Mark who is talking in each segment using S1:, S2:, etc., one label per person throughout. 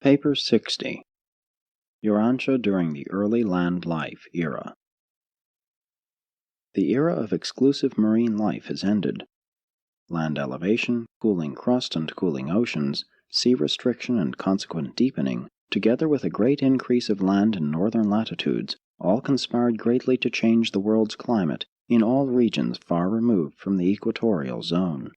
S1: Paper 60. Urantia during the early land life era. The era of exclusive marine life has ended. Land elevation, cooling crust and cooling oceans, sea restriction and consequent deepening, together with a great increase of land in northern latitudes, all conspired greatly to change the world's climate in all regions far removed from the equatorial zone.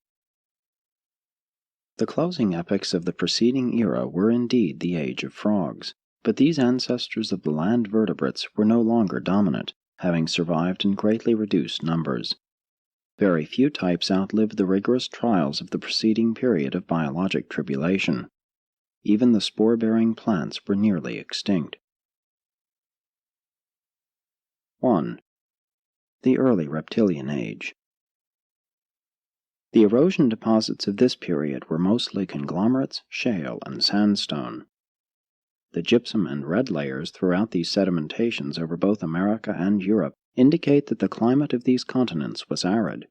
S1: The closing epochs of the preceding era were indeed the age of frogs, but these ancestors of the land vertebrates were no longer dominant, having survived in greatly reduced numbers. Very few types outlived the rigorous trials of the preceding period of biologic tribulation. Even the spore-bearing plants were nearly extinct. 1. The early reptilian age. The erosion deposits of this period were mostly conglomerates, shale, and sandstone. The gypsum and red layers throughout these sedimentations over both America and Europe indicate that the climate of these continents was arid.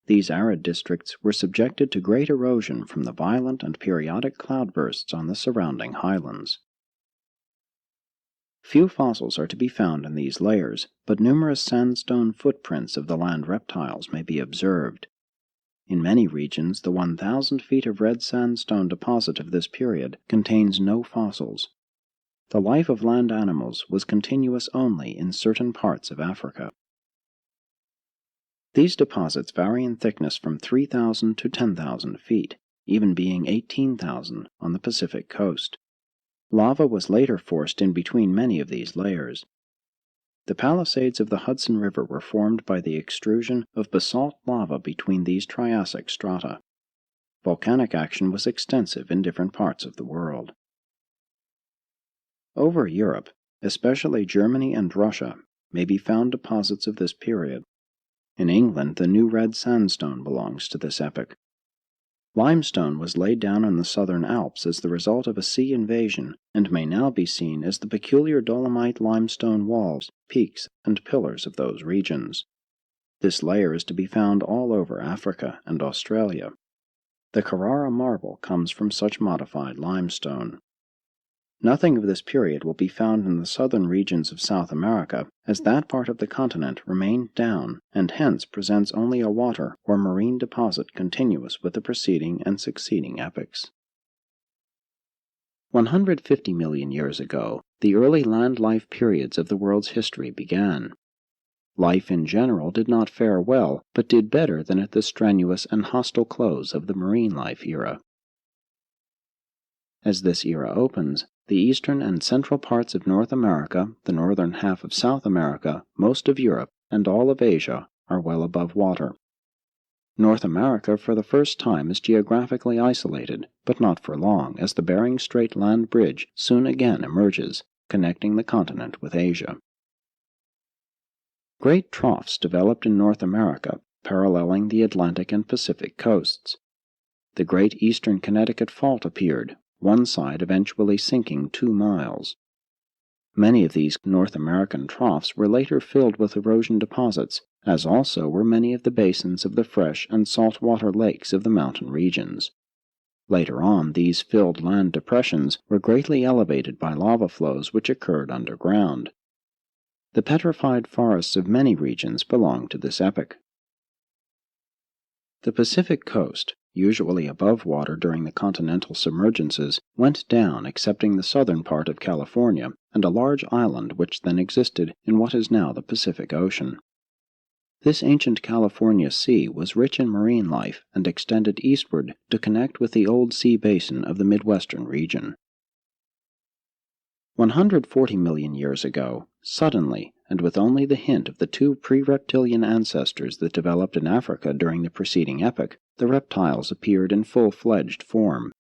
S1: These arid districts were subjected to great erosion from the violent and periodic cloudbursts on the surrounding highlands. Few fossils are to be found in these layers, but numerous sandstone footprints of the land reptiles may be observed. In many regions, the 1,000 feet of red sandstone deposit of this period contains no fossils. The life of land animals was continuous only in certain parts of Africa. These deposits vary in thickness from 3,000 to 10,000 feet, even being 18,000 on the Pacific coast. Lava was later forced in between many of these layers. The Palisades of the Hudson River were formed by the extrusion of basalt lava between these Triassic strata. Volcanic action was extensive in different parts of the world. Over Europe, especially Germany and Russia, may be found deposits of this period. In England, the New Red Sandstone belongs to this epoch. Limestone was laid down in the southern Alps as the result of a sea invasion, and may now be seen as the peculiar dolomite limestone walls, peaks, and pillars of those regions. This layer is to be found all over Africa and Australia. The Carrara marble comes from such modified limestone. Nothing of this period will be found in the southern regions of South America, as that part of the continent remained down, and hence presents only a water or marine deposit continuous with the preceding and succeeding epochs. 150 million years ago, the early land life periods of the world's history began. Life in general did not fare well, but did better than at the strenuous and hostile close of the marine life era. As this era opens, the eastern and central parts of North America, the northern half of South America, most of Europe, and all of Asia are well above water. North America for the first time is geographically isolated, but not for long, as the Bering Strait land bridge soon again emerges, connecting the continent with Asia. Great troughs developed in North America, paralleling the Atlantic and Pacific coasts. The Great Eastern Connecticut Fault appeared, one side eventually sinking 2 miles. Many of these North American troughs were later filled with erosion deposits, as also were many of the basins of the fresh and saltwater lakes of the mountain regions. Later on, these filled land depressions were greatly elevated by lava flows which occurred underground. The petrified forests of many regions belong to this epoch. The Pacific coast, usually above water during the continental submergences, went down excepting the southern part of California and a large island which then existed in what is now the Pacific Ocean. This ancient California sea was rich in marine life and extended eastward to connect with the old sea basin of the Midwestern region. 140 million years ago, suddenly, and with only the hint of the 2 pre-reptilian ancestors that developed in Africa during the preceding epoch, the reptiles appeared in full-fledged form.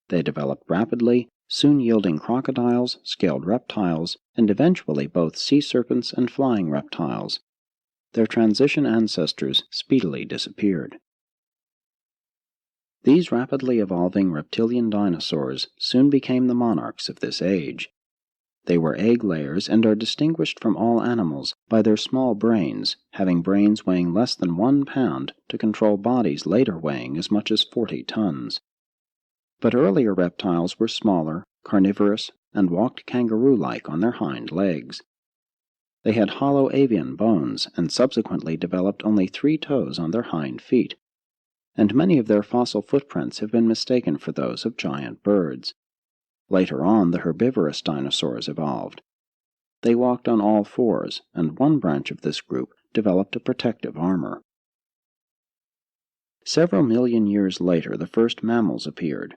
S1: They developed rapidly, soon yielding crocodiles, scaled reptiles, and eventually both sea serpents and flying reptiles. Their transition ancestors speedily disappeared. These rapidly evolving reptilian dinosaurs soon became the monarchs of this age. They were egg layers and are distinguished from all animals by their small brains, having brains weighing less than 1 pound to control bodies later weighing as much as 40 tons. But earlier reptiles were smaller, carnivorous, and walked kangaroo-like on their hind legs. They had hollow avian bones and subsequently developed only 3 toes on their hind feet, and many of their fossil footprints have been mistaken for those of giant birds. Later on, the herbivorous dinosaurs evolved. They walked on all fours, and one branch of this group developed a protective armor. Several million years later, the first mammals appeared.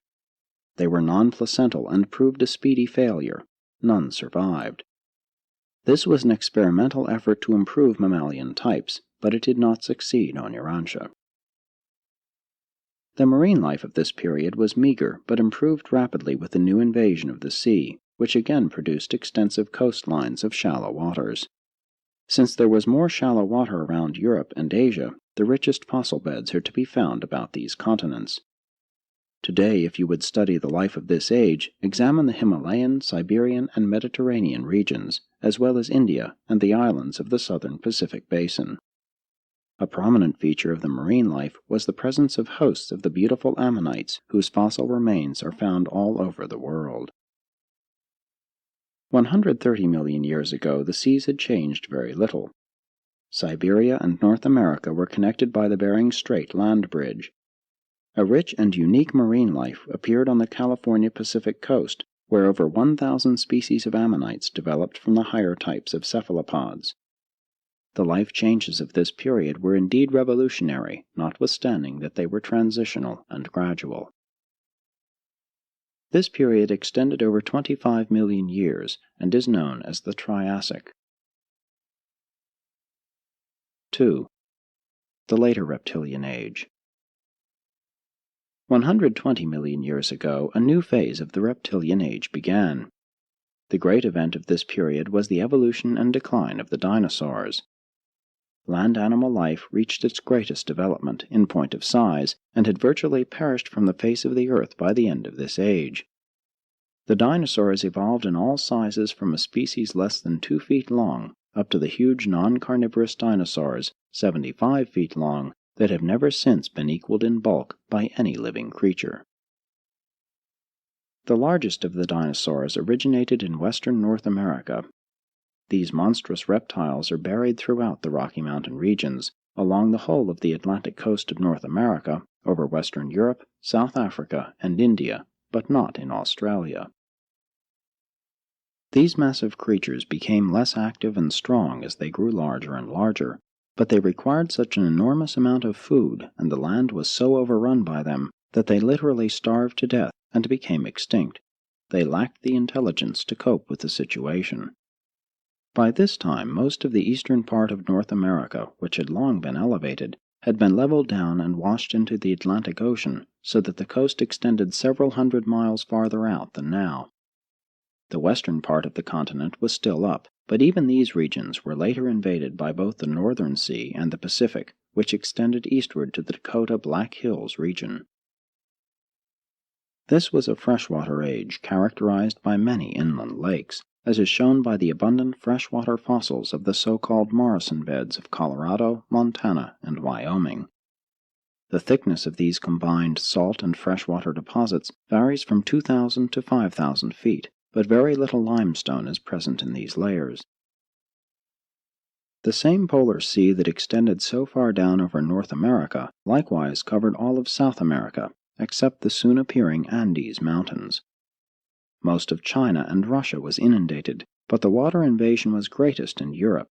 S1: They were non-placental and proved a speedy failure. None survived. This was an experimental effort to improve mammalian types, but it did not succeed on Urantia. The marine life of this period was meager but improved rapidly with the new invasion of the sea, which again produced extensive coastlines of shallow waters. Since there was more shallow water around Europe and Asia, the richest fossil beds are to be found about these continents. Today, if you would study the life of this age, examine the Himalayan, Siberian, and Mediterranean regions, as well as India and the islands of the southern Pacific basin. A prominent feature of the marine life was the presence of hosts of the beautiful ammonites whose fossil remains are found all over the world. 130 million years ago, the seas had changed very little. Siberia and North America were connected by the Bering Strait land bridge. A rich and unique marine life appeared on the California Pacific coast, where over 1,000 species of ammonites developed from the higher types of cephalopods. The life changes of this period were indeed revolutionary, notwithstanding that they were transitional and gradual. This period extended over 25 million years and is known as the Triassic. 2. The later Reptilian Age. 120 million years ago, a new phase of the Reptilian Age began. The great event of this period was the evolution and decline of the dinosaurs. Land animal life reached its greatest development in point of size and had virtually perished from the face of the earth by the end of this age. The dinosaurs evolved in all sizes from a species less than 2 feet long up to the huge non-carnivorous dinosaurs, 75 feet long, that have never since been equaled in bulk by any living creature. The largest of the dinosaurs originated in western North America. These monstrous reptiles are buried throughout the Rocky Mountain regions, along the whole of the Atlantic coast of North America, over western Europe, South Africa, and India, but not in Australia. These massive creatures became less active and strong as they grew larger and larger, but they required such an enormous amount of food, and the land was so overrun by them, that they literally starved to death and became extinct. They lacked the intelligence to cope with the situation. By this time, most of the eastern part of North America, which had long been elevated, had been leveled down and washed into the Atlantic Ocean, so that the coast extended several hundred miles farther out than now. The western part of the continent was still up, but even these regions were later invaded by both the Northern Sea and the Pacific, which extended eastward to the Dakota Black Hills region. This was a freshwater age characterized by many inland lakes, as is shown by the abundant freshwater fossils of the so-called Morrison beds of Colorado, Montana, and Wyoming. The thickness of these combined salt and freshwater deposits varies from 2,000 to 5,000 feet, but very little limestone is present in these layers. The same polar sea that extended so far down over North America likewise covered all of South America, except the soon appearing Andes Mountains. Most of China and Russia was inundated, but the water invasion was greatest in Europe.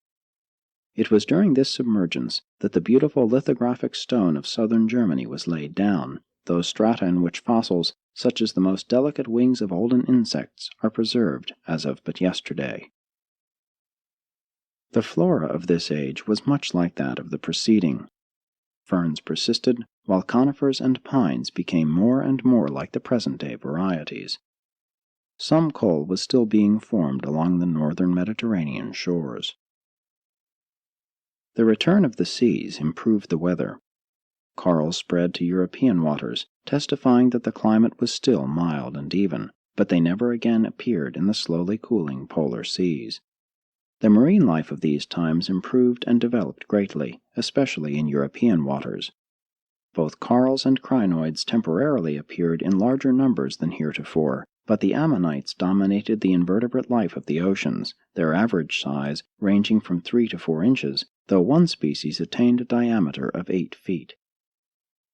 S1: It was during this submergence that the beautiful lithographic stone of southern Germany was laid down, those strata in which fossils, such as the most delicate wings of olden insects, are preserved as of but yesterday. The flora of this age was much like that of the preceding. Ferns persisted, while conifers and pines became more and more like the present-day varieties. Some coal was still being formed along the northern Mediterranean shores. The return of the seas improved the weather. Corals spread to European waters, testifying that the climate was still mild and even, but they never again appeared in the slowly cooling polar seas. The marine life of these times improved and developed greatly, especially in European waters. Both corals and crinoids temporarily appeared in larger numbers than heretofore, but the ammonites dominated the invertebrate life of the oceans, their average size ranging from 3 to 4 inches, though one species attained a diameter of 8 feet.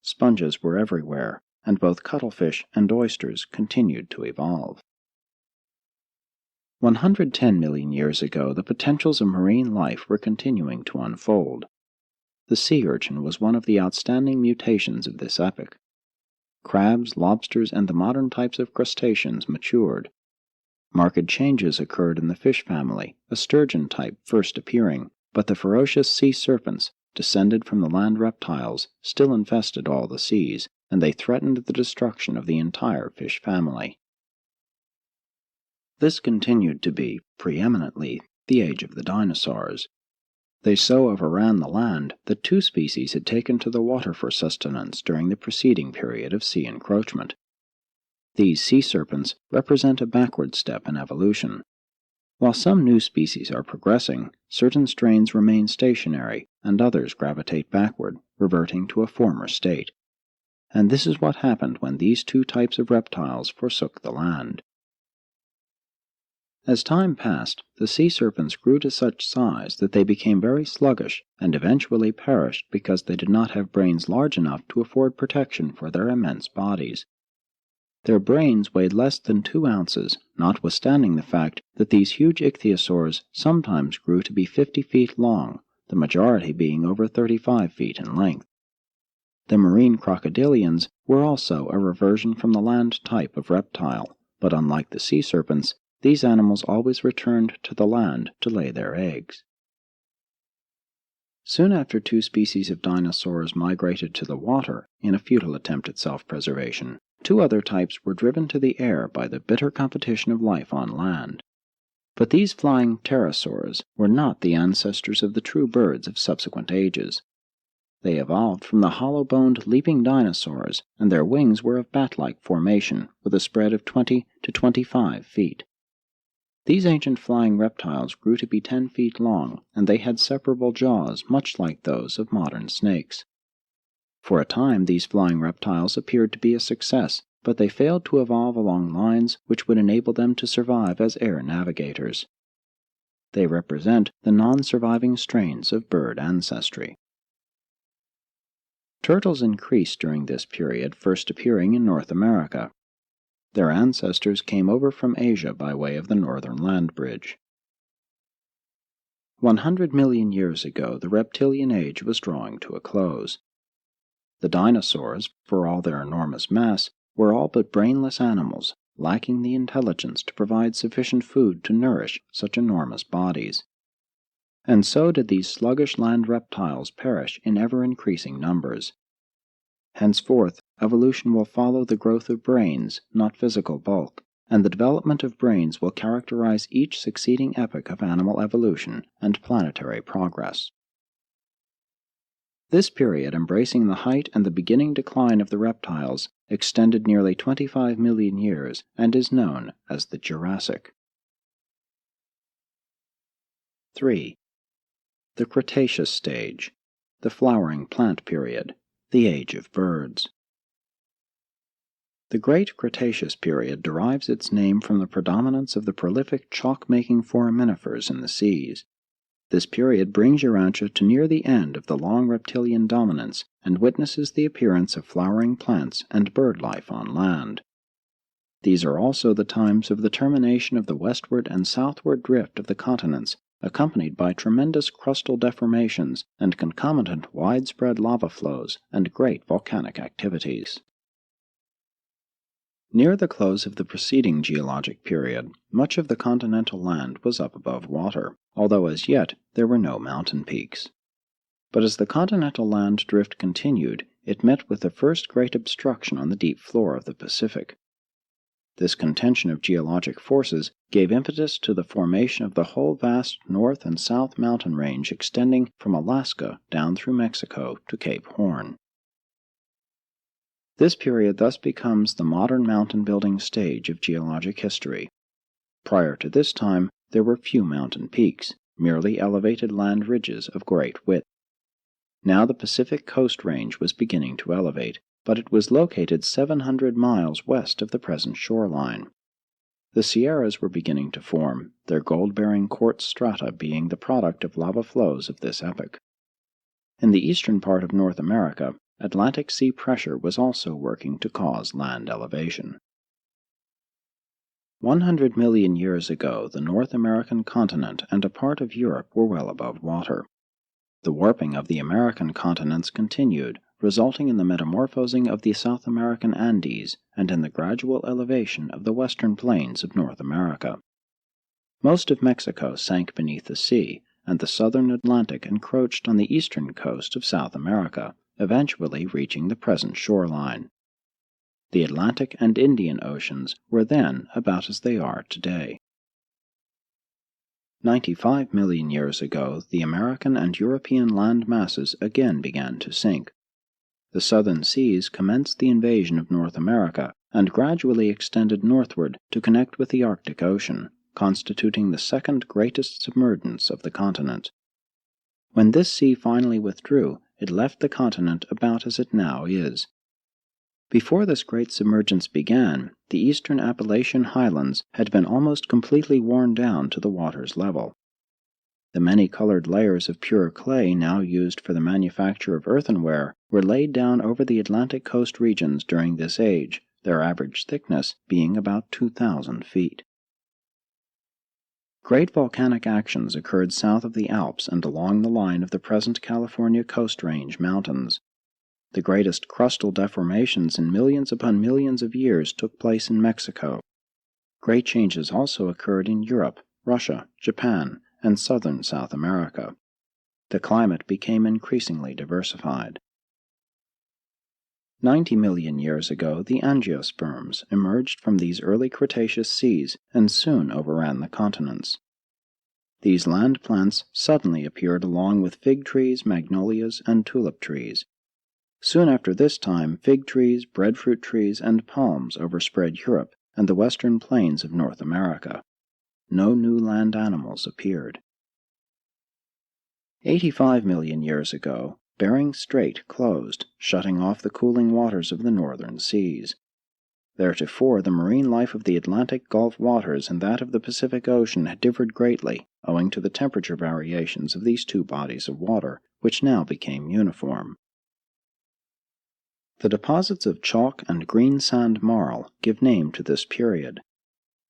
S1: Sponges were everywhere, and both cuttlefish and oysters continued to evolve. 110 million years ago, the potentials of marine life were continuing to unfold. The sea urchin was one of the outstanding mutations of this epoch. Crabs, lobsters, and the modern types of crustaceans matured. Marked changes occurred in the fish family, a sturgeon type first appearing, but the ferocious sea serpents, descended from the land reptiles, still infested all the seas, and they threatened the destruction of the entire fish family. This continued to be, preeminently, the age of the dinosaurs. They so overran the land that 2 species had taken to the water for sustenance during the preceding period of sea encroachment. These sea serpents represent a backward step in evolution. While some new species are progressing, certain strains remain stationary, and others gravitate backward, reverting to a former state. And this is what happened when these 2 types of reptiles forsook the land. As time passed, the sea serpents grew to such size that they became very sluggish and eventually perished because they did not have brains large enough to afford protection for their immense bodies. Their brains weighed less than 2 ounces, notwithstanding the fact that these huge ichthyosaurs sometimes grew to be 50 feet long, the majority being over 35 feet in length. The marine crocodilians were also a reversion from the land type of reptile, but unlike the sea serpents, these animals always returned to the land to lay their eggs. Soon after 2 species of dinosaurs migrated to the water in a futile attempt at self-preservation, 2 other types were driven to the air by the bitter competition of life on land. But these flying pterosaurs were not the ancestors of the true birds of subsequent ages. They evolved from the hollow-boned leaping dinosaurs, and their wings were of bat-like formation, with a spread of 20 to 25 feet. These ancient flying reptiles grew to be 10 feet long, and they had separable jaws much like those of modern snakes. For a time these flying reptiles appeared to be a success, but they failed to evolve along lines which would enable them to survive as air navigators. They represent the non-surviving strains of bird ancestry. Turtles increased during this period, first appearing in North America. Their ancestors came over from Asia by way of the northern land bridge. 100 million years ago, the reptilian age was drawing to a close. The dinosaurs, for all their enormous mass, were all but brainless animals, lacking the intelligence to provide sufficient food to nourish such enormous bodies. And so did these sluggish land reptiles perish in ever-increasing numbers. Henceforth, evolution will follow the growth of brains, not physical bulk, and the development of brains will characterize each succeeding epoch of animal evolution and planetary progress. This period, embracing the height and the beginning decline of the reptiles, extended nearly 25 million years and is known as the Jurassic. 3. The Cretaceous stage, the flowering plant period, the age of birds. The Great Cretaceous period derives its name from the predominance of the prolific chalk-making foraminifers in the seas. This period brings Urantia to near the end of the long reptilian dominance and witnesses the appearance of flowering plants and bird life on land. These are also the times of the termination of the westward and southward drift of the continents, accompanied by tremendous crustal deformations and concomitant widespread lava flows and great volcanic activities. Near the close of the preceding geologic period, much of the continental land was up above water, although as yet there were no mountain peaks. But as the continental land drift continued, it met with the first great obstruction on the deep floor of the Pacific. This contention of geologic forces gave impetus to the formation of the whole vast north and south mountain range extending from Alaska down through Mexico to Cape Horn. This period thus becomes the modern mountain-building stage of geologic history. Prior to this time, there were few mountain peaks, merely elevated land ridges of great width. Now the Pacific Coast Range was beginning to elevate, but it was located 700 miles west of the present shoreline. The Sierras were beginning to form, their gold-bearing quartz strata being the product of lava flows of this epoch. In the eastern part of North America, Atlantic sea pressure was also working to cause land elevation. 100 million years ago, the North American continent and a part of Europe were well above water. The warping of the American continents continued, resulting in the metamorphosing of the South American Andes and in the gradual elevation of the western plains of North America. Most of Mexico sank beneath the sea, and the southern Atlantic encroached on the eastern coast of South America, eventually reaching the present shoreline. The Atlantic and Indian Oceans were then about as they are today. 95 million years ago, the American and European land masses again began to sink. The southern seas commenced the invasion of North America and gradually extended northward to connect with the Arctic Ocean, constituting the second greatest submergence of the continent. When this sea finally withdrew, it left the continent about as it now is. Before this great submergence began, the eastern Appalachian highlands had been almost completely worn down to the water's level. The many-colored layers of pure clay now used for the manufacture of earthenware were laid down over the Atlantic coast regions during this age, their average thickness being about 2,000 feet. Great volcanic actions occurred south of the Alps and along the line of the present California Coast Range mountains. The greatest crustal deformations in millions upon millions of years took place in Mexico. Great changes also occurred in Europe, Russia, Japan, and southern South America. The climate became increasingly diversified. 90 million years ago, the angiosperms emerged from these early Cretaceous seas and soon overran the continents. These land plants suddenly appeared along with fig trees, magnolias, and tulip trees. Soon after this time, fig trees, breadfruit trees, and palms overspread Europe and the western plains of North America. No new land animals appeared. 85 million years ago, Bering Strait closed, shutting off the cooling waters of the northern seas. Theretofore, the marine life of the Atlantic Gulf waters and that of the Pacific Ocean had differed greatly, owing to the temperature variations of these two bodies of water, which now became uniform. The deposits of chalk and green sand marl give name to this period.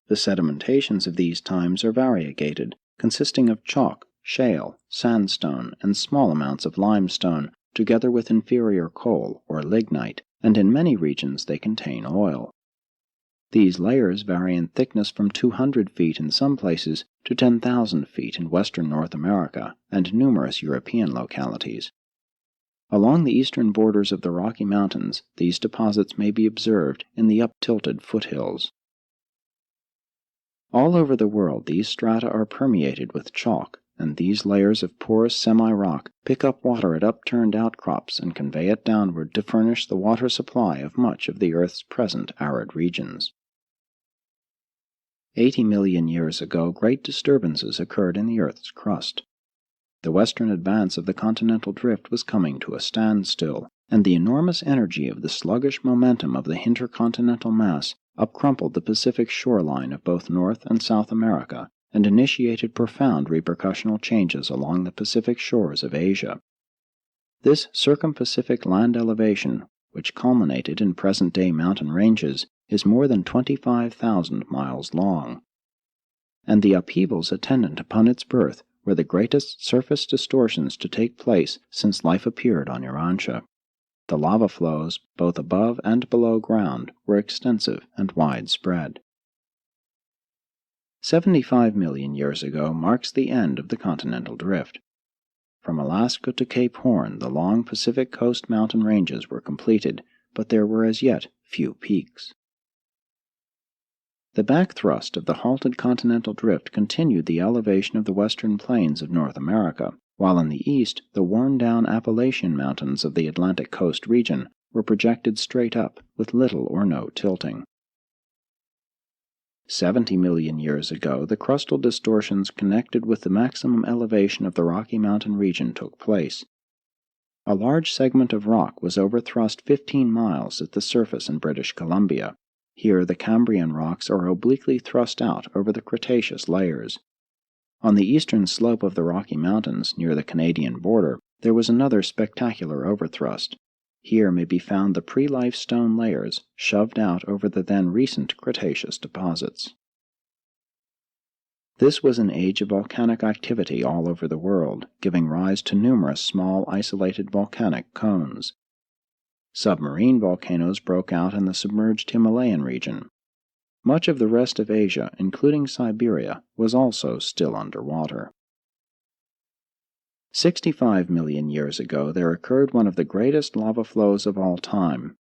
S1: The sedimentations of these times are variegated, consisting of chalk, shale, sandstone, and small amounts of limestone, together with inferior coal or lignite, and in many regions they contain oil. These layers vary in thickness from 200 feet in some places to 10,000 feet in western North America and numerous European localities. Along the eastern borders of the Rocky Mountains, these deposits may be observed in the up-tilted foothills. All over the world these strata are permeated with chalk, and these layers of porous semi-rock pick up water at upturned outcrops and convey it downward to furnish the water supply of much of the Earth's present arid regions. 80 million years ago, great disturbances occurred in the Earth's crust. The western advance of the continental drift was coming to a standstill, and the enormous energy of the sluggish momentum of the intercontinental mass upcrumpled the Pacific shoreline of both North and South America and initiated profound repercussional changes along the Pacific shores of Asia. This circum-Pacific land elevation, which culminated in present-day mountain ranges, is more than 25,000 miles long. And the upheavals attendant upon its birth were the greatest surface distortions to take place since life appeared on Urantia. The lava flows, both above and below ground, were extensive and widespread. 75 million years ago marks the end of the continental drift. From Alaska to Cape Horn, the long Pacific coast mountain ranges were completed, but there were as yet few peaks. The backthrust of the halted continental drift continued the elevation of the western plains of North America, while in the east the worn-down Appalachian mountains of the Atlantic coast region were projected straight up with little or no tilting. 70 million years ago, the crustal distortions connected with the maximum elevation of the Rocky Mountain region took place. A large segment of rock was overthrust 15 miles at the surface in British Columbia. Here the Cambrian rocks are obliquely thrust out over the Cretaceous layers. On the eastern slope of the Rocky Mountains, near the Canadian border, there was another spectacular overthrust. Here may be found the pre-life stone layers shoved out over the then recent Cretaceous deposits. This was an age of volcanic activity all over the world, giving rise to numerous small isolated volcanic cones. Submarine volcanoes broke out in the submerged Himalayan region. Much of the rest of Asia, including Siberia, was also still underwater. 65 million years ago there occurred one of the greatest lava flows of all time.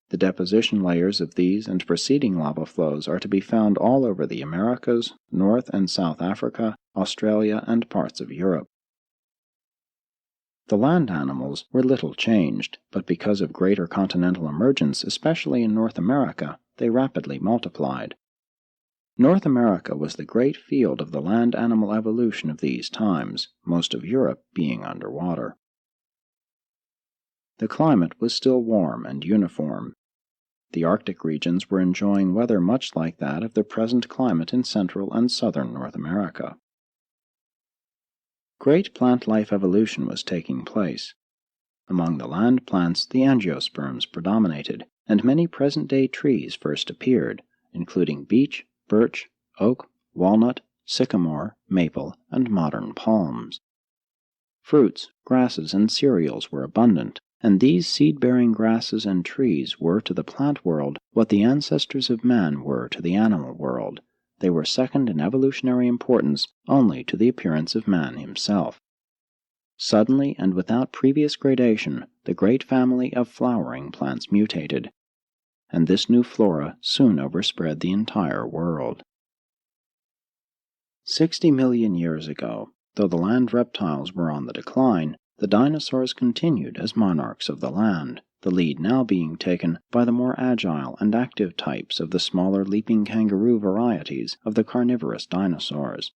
S1: The deposition layers of these and preceding lava flows are to be found all over the Americas, North and South Africa, Australia, and parts of Europe. The land animals were little changed, but because of greater continental emergence, especially in North America, they rapidly multiplied. North America was the great field of the land animal evolution of these times, most of Europe being underwater. The climate was still warm and uniform. The Arctic regions were enjoying weather much like that of the present climate in central and southern North America. Great plant life evolution was taking place. Among the land plants, the angiosperms predominated, and many present-day trees first appeared, including beech, birch, oak, walnut, sycamore, maple, and modern palms. Fruits, grasses, and cereals were abundant, and these seed-bearing grasses and trees were to the plant world what the ancestors of man were to the animal world. They were second in evolutionary importance only to the appearance of man himself. Suddenly and without previous gradation, the great family of flowering plants mutated, and this new flora soon overspread the entire world. 60 million years ago, though the land reptiles were on the decline, the dinosaurs continued as monarchs of the land, the lead now being taken by the more agile and active types of the smaller leaping kangaroo varieties of the carnivorous dinosaurs.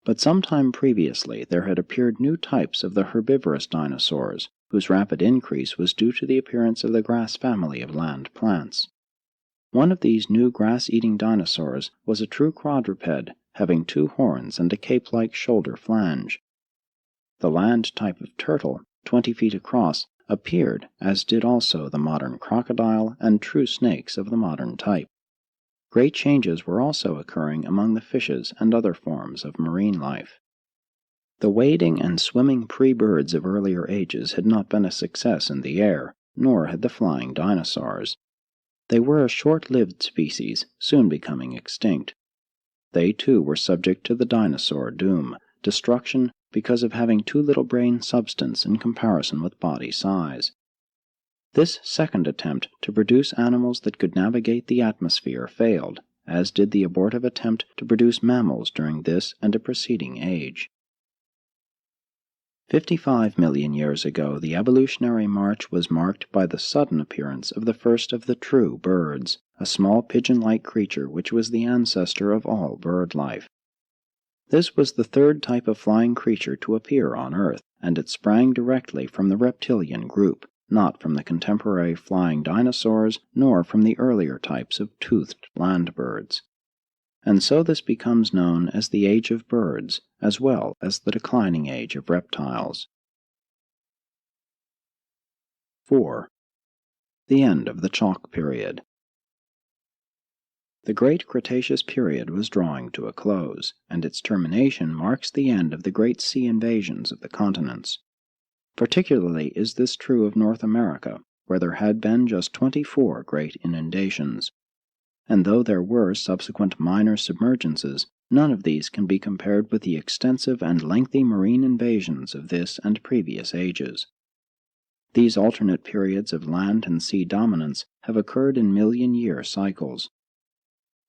S1: But some time previously there had appeared new types of the herbivorous dinosaurs, whose rapid increase was due to the appearance of the grass family of land plants. One of these new grass-eating dinosaurs was a true quadruped, having 2 horns and a cape-like shoulder flange. The land type of turtle, 20 feet across, appeared, as did also the modern crocodile and true snakes of the modern type. Great changes were also occurring among the fishes and other forms of marine life. The wading and swimming pre-birds of earlier ages had not been a success in the air, nor had the flying dinosaurs. They were a short-lived species, soon becoming extinct. They too were subject to the dinosaur doom, destruction because of having too little brain substance in comparison with body size. This second attempt to produce animals that could navigate the atmosphere failed, as did the abortive attempt to produce mammals during this and a preceding age. 55 million years ago, the evolutionary march was marked by the sudden appearance of the first of the true birds, a small pigeon-like creature which was the ancestor of all bird life. This was the third type of flying creature to appear on Earth, and it sprang directly from the reptilian group, not from the contemporary flying dinosaurs, nor from the earlier types of toothed land birds. And so this becomes known as the Age of Birds, as well as the declining age of reptiles. 4. The end of the Chalk Period. The Great Cretaceous period was drawing to a close, and its termination marks the end of the great sea invasions of the continents. Particularly is this true of North America, where there had been just 24 great inundations. And though there were subsequent minor submergences, none of these can be compared with the extensive and lengthy marine invasions of this and previous ages. These alternate periods of land and sea dominance have occurred in million-year cycles.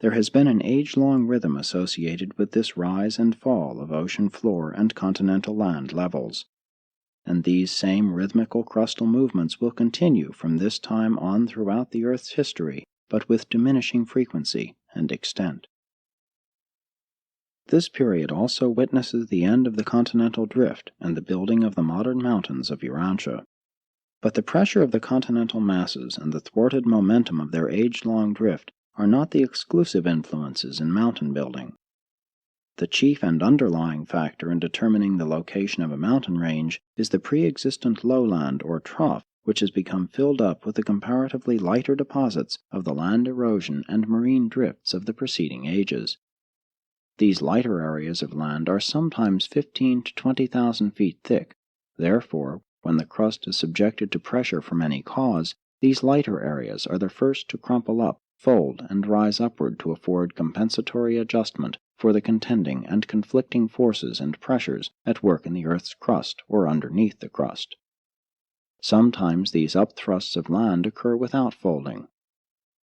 S1: There has been an age-long rhythm associated with this rise and fall of ocean floor and continental land levels, and these same rhythmical crustal movements will continue from this time on throughout the Earth's history, but with diminishing frequency and extent. This period also witnesses the end of the continental drift and the building of the modern mountains of Urantia. But the pressure of the continental masses and the thwarted momentum of their age-long drift are not the exclusive influences in mountain building. The chief and underlying factor in determining the location of a mountain range is the pre-existent lowland or trough, which has become filled up with the comparatively lighter deposits of the land erosion and marine drifts of the preceding ages. These lighter areas of land are sometimes 15 to 20,000 feet thick. Therefore, when the crust is subjected to pressure from any cause, these lighter areas are the first to crumple up, fold, and rise upward to afford compensatory adjustment for the contending and conflicting forces and pressures at work in the Earth's crust or underneath the crust. Sometimes these upthrusts of land occur without folding.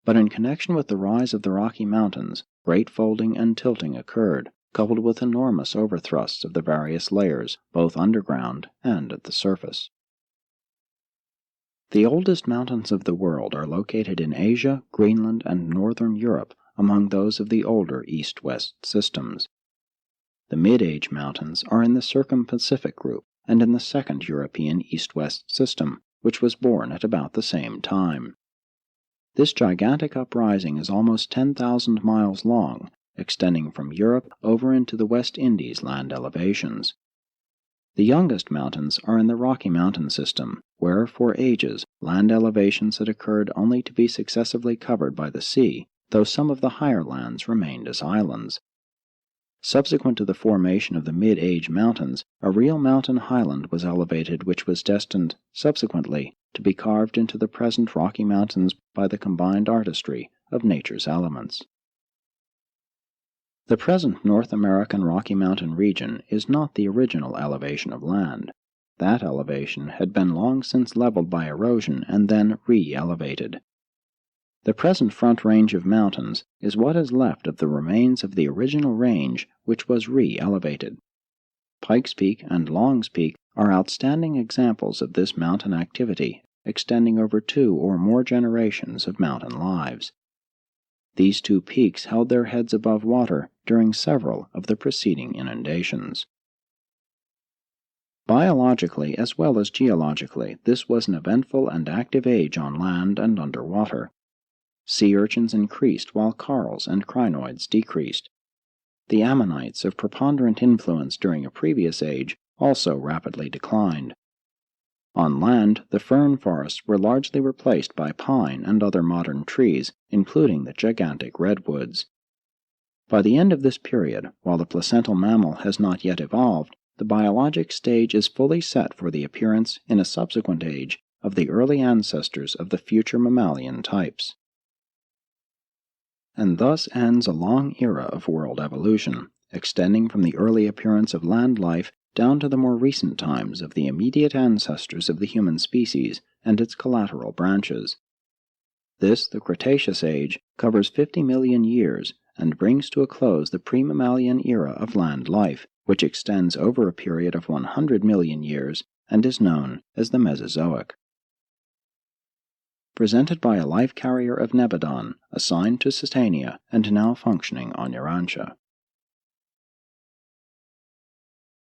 S1: But in connection with the rise of the Rocky Mountains, great folding and tilting occurred, coupled with enormous overthrusts of the various layers, both underground and at the surface. The oldest mountains of the world are located in Asia, Greenland, and northern Europe, among those of the older east-west systems. The Mid-Age mountains are in the Circum-Pacific group and in the second European east-west system, which was born at about the same time. This gigantic uprising is almost 10,000 miles long, extending from Europe over into the West Indies land elevations. The youngest mountains are in the Rocky Mountain system, where, for ages, land elevations had occurred only to be successively covered by the sea, though some of the higher lands remained as islands. Subsequent to the formation of the Mid-Age mountains, a real mountain highland was elevated which was destined, subsequently, to be carved into the present Rocky Mountains by the combined artistry of nature's elements. The present North American Rocky Mountain region is not the original elevation of land. That elevation had been long since leveled by erosion and then re-elevated. The present Front Range of mountains is what is left of the remains of the original range which was re-elevated. Pikes Peak and Long's Peak are outstanding examples of this mountain activity, extending over 2 or more generations of mountain lives. These 2 peaks held their heads above water during several of the preceding inundations. Biologically as well as geologically, this was an eventful and active age on land and underwater. Sea urchins increased while corals and crinoids decreased. The ammonites of preponderant influence during a previous age also rapidly declined. On land, the fern forests were largely replaced by pine and other modern trees, including the gigantic redwoods. By the end of this period, while the placental mammal has not yet evolved, the biologic stage is fully set for the appearance, in a subsequent age, of the early ancestors of the future mammalian types. And thus ends a long era of world evolution, extending from the early appearance of land life down to the more recent times of the immediate ancestors of the human species and its collateral branches. This, the Cretaceous Age, covers 50 million years and brings to a close the pre-mammalian era of land life, which extends over a period of 100 million years and is known as the Mesozoic. Presented by a Life Carrier of Nebadon, assigned to Satania and now functioning on Urantia.